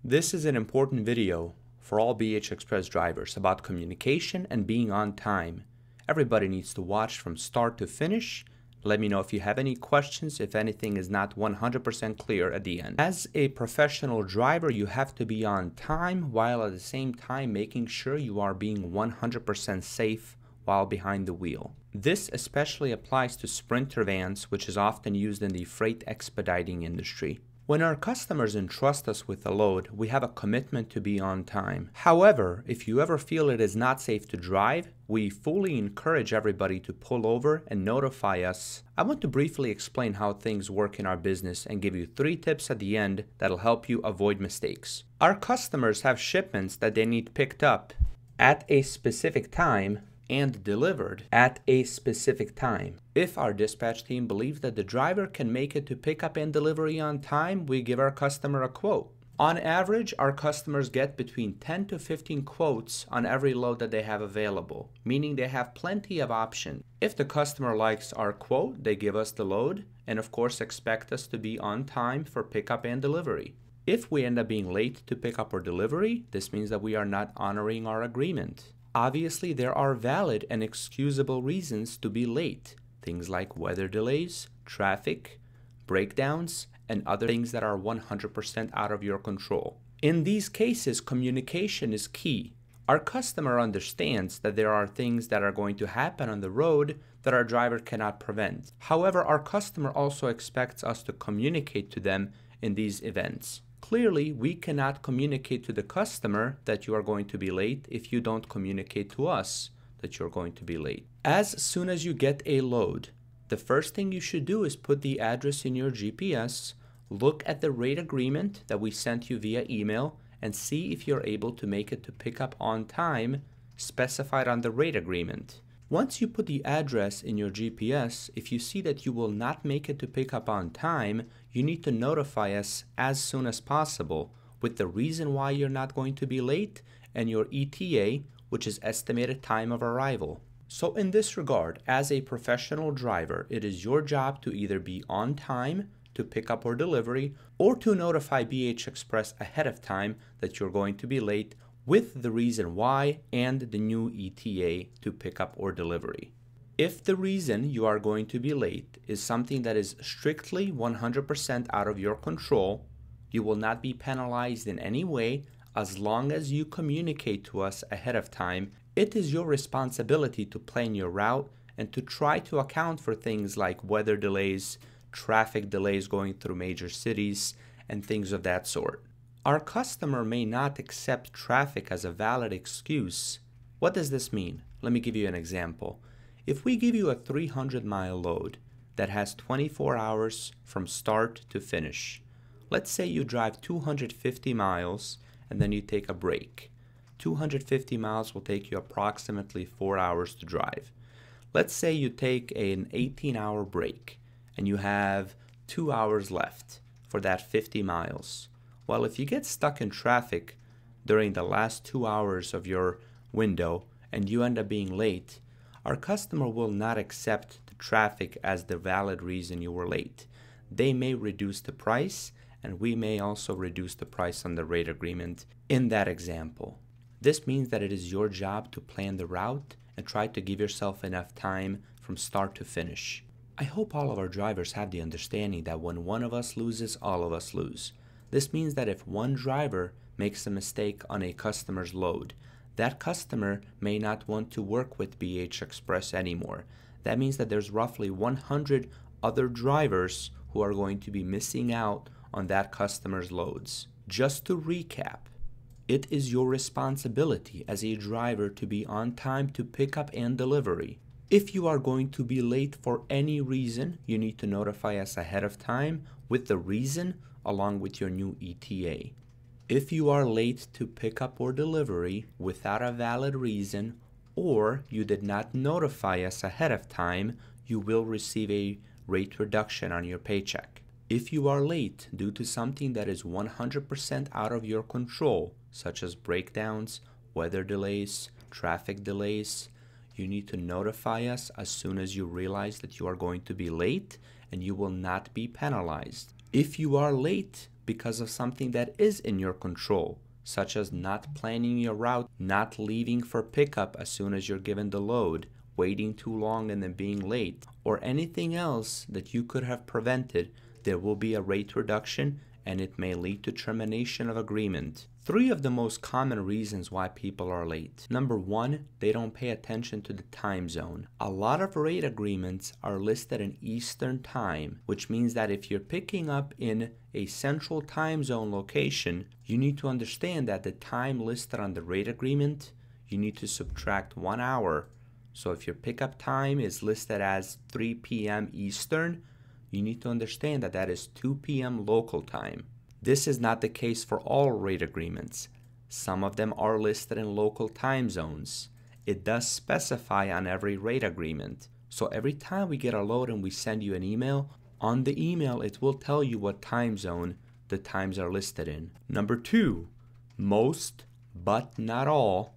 This is an important video for all BH Express drivers about communication and being on time. Everybody needs to watch from start to finish. Let me know if you have any questions, if anything is not 100% clear at the end. As a professional driver, you have to be on time while at the same time making sure you are being 100% safe while behind the wheel. This especially applies to Sprinter vans, which is often used in the freight expediting industry. When our customers entrust us with a load, we have a commitment to be on time. However, if you ever feel it is not safe to drive, we fully encourage everybody to pull over and notify us. I want to briefly explain how things work in our business and give you 3 tips at the end that'll help you avoid mistakes. Our customers have shipments that they need picked up at a specific time and delivered at a specific time. If our dispatch team believes that the driver can make it to pickup and delivery on time, we give our customer a quote. On average, our customers get between 10 to 15 quotes on every load that they have available, meaning they have plenty of options. If the customer likes our quote, they give us the load and of course expect us to be on time for pickup and delivery. If we end up being late to pickup or delivery, this means that we are not honoring our agreement. Obviously, there are valid and excusable reasons to be late. Things like weather delays, traffic, breakdowns, and other things that are 100% out of your control. In these cases, communication is key. Our customer understands that there are things that are going to happen on the road that our driver cannot prevent. However, our customer also expects us to communicate to them in these events. Clearly, we cannot communicate to the customer that you are going to be late if you don't communicate to us that you're going to be late. As soon as you get a load, the first thing you should do is put the address in your GPS, look at the rate agreement that we sent you via email, and see if you're able to make it to pick up on time specified on the rate agreement. Once you put the address in your GPS, if you see that you will not make it to pick up on time, you need to notify us as soon as possible with the reason why you're not going to be late and your ETA, which is estimated time of arrival. So in this regard, as a professional driver, it is your job to either be on time to pick up or delivery, or to notify BH Express ahead of time that you're going to be late with the reason why and the new ETA to pick up or delivery. If the reason you are going to be late is something that is strictly 100% out of your control, you will not be penalized in any way as long as you communicate to us ahead of time. It is your responsibility to plan your route and to try to account for things like weather delays, traffic delays going through major cities, and things of that sort. Our customer may not accept traffic as a valid excuse. What does this mean? Let me give you an example. If we give you a 300-mile load that has 24 hours from start to finish, let's say you drive 250 miles and then you take a break. 250 miles will take you approximately 4 hours to drive. Let's say you take an 18-hour break and you have 2 hours left for that 50 miles. Well, if you get stuck in traffic during the last 2 hours of your window and you end up being late, our customer will not accept the traffic as the valid reason you were late. They may reduce the price, and we may also reduce the price on the rate agreement in that example. This means that it is your job to plan the route and try to give yourself enough time from start to finish. I hope all of our drivers have the understanding that when one of us loses, all of us lose. This means that if one driver makes a mistake on a customer's load, that customer may not want to work with BH Express anymore. That means that there's roughly 100 other drivers who are going to be missing out on that customer's loads. Just to recap, it is your responsibility as a driver to be on time to pick up and delivery. If you are going to be late for any reason, you need to notify us ahead of time with the reason along with your new ETA. If you are late to pick up or delivery without a valid reason, or you did not notify us ahead of time, you will receive a rate reduction on your paycheck. If you are late due to something that is 100% out of your control, such as breakdowns, weather delays, traffic delays, you need to notify us as soon as you realize that you are going to be late, and you will not be penalized. If you are late because of something that is in your control, such as not planning your route, not leaving for pickup as soon as you're given the load, waiting too long and then being late, or anything else that you could have prevented, there will be a rate reduction and it may lead to termination of agreement. 3 of the most common reasons why people are late. Number 1, they don't pay attention to the time zone. A lot of rate agreements are listed in Eastern time, which means that if you're picking up in a central time zone location, you need to understand that the time listed on the rate agreement, you need to subtract 1 hour. So if your pickup time is listed as 3 p.m. Eastern, you need to understand that that is 2 p.m. local time. This is not the case for all rate agreements. Some of them are listed in local time zones. It does specify on every rate agreement. So every time we get a load and we send you an email, on the email it will tell you what time zone the times are listed in. Number 2, most, but not all,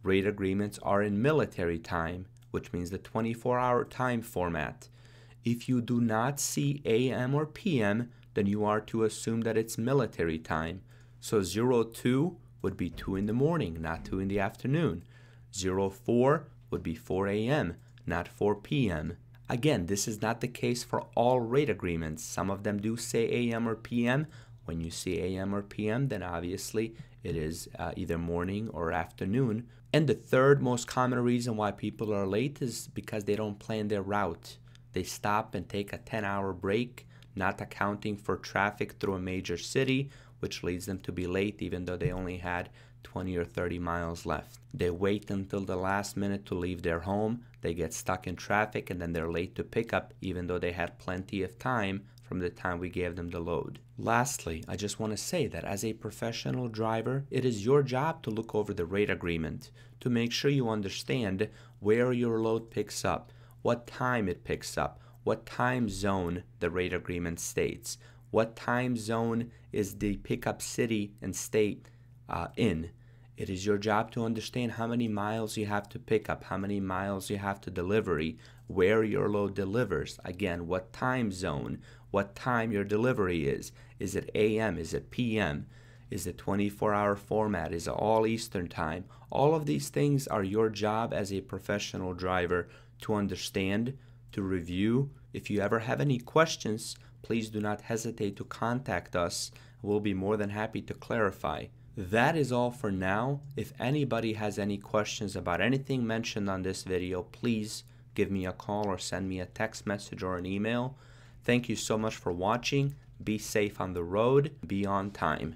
rate agreements are in military time, which means the 24-hour time format. If you do not see AM or PM, then you are to assume that it's military time. So 02 would be 2 in the morning, not 2 in the afternoon. 04 would be 4 AM, not 4 PM. Again, this is not the case for all rate agreements. Some of them do say AM or PM. When you see AM or PM, then obviously it is either morning or afternoon. And the third most common reason why people are late is because they don't plan their route. They stop and take a 10-hour break, not accounting for traffic through a major city, which leads them to be late even though they only had 20 or 30 miles left. They wait until the last minute to leave their home, they get stuck in traffic, and then they're late to pick up even though they had plenty of time from the time we gave them the load. Lastly, I just want to say that as a professional driver, it is your job to look over the rate agreement to make sure you understand where your load picks up, what time it picks up, what time zone the rate agreement states, what time zone is the pickup city and state in. It is your job to understand how many miles you have to pick up, how many miles you have to delivery, where your load delivers. Again, what time zone, what time your delivery is. Is it AM? Is it PM? Is it 24-hour format? Is it all Eastern time? All of these things are your job as a professional driver to understand, to review. If you ever have any questions, please do not hesitate to contact us. We'll be more than happy to clarify. That is all for now. If anybody has any questions about anything mentioned on this video, please give me a call or send me a text message or an email. Thank you so much for watching. Be safe on the road. Be on time.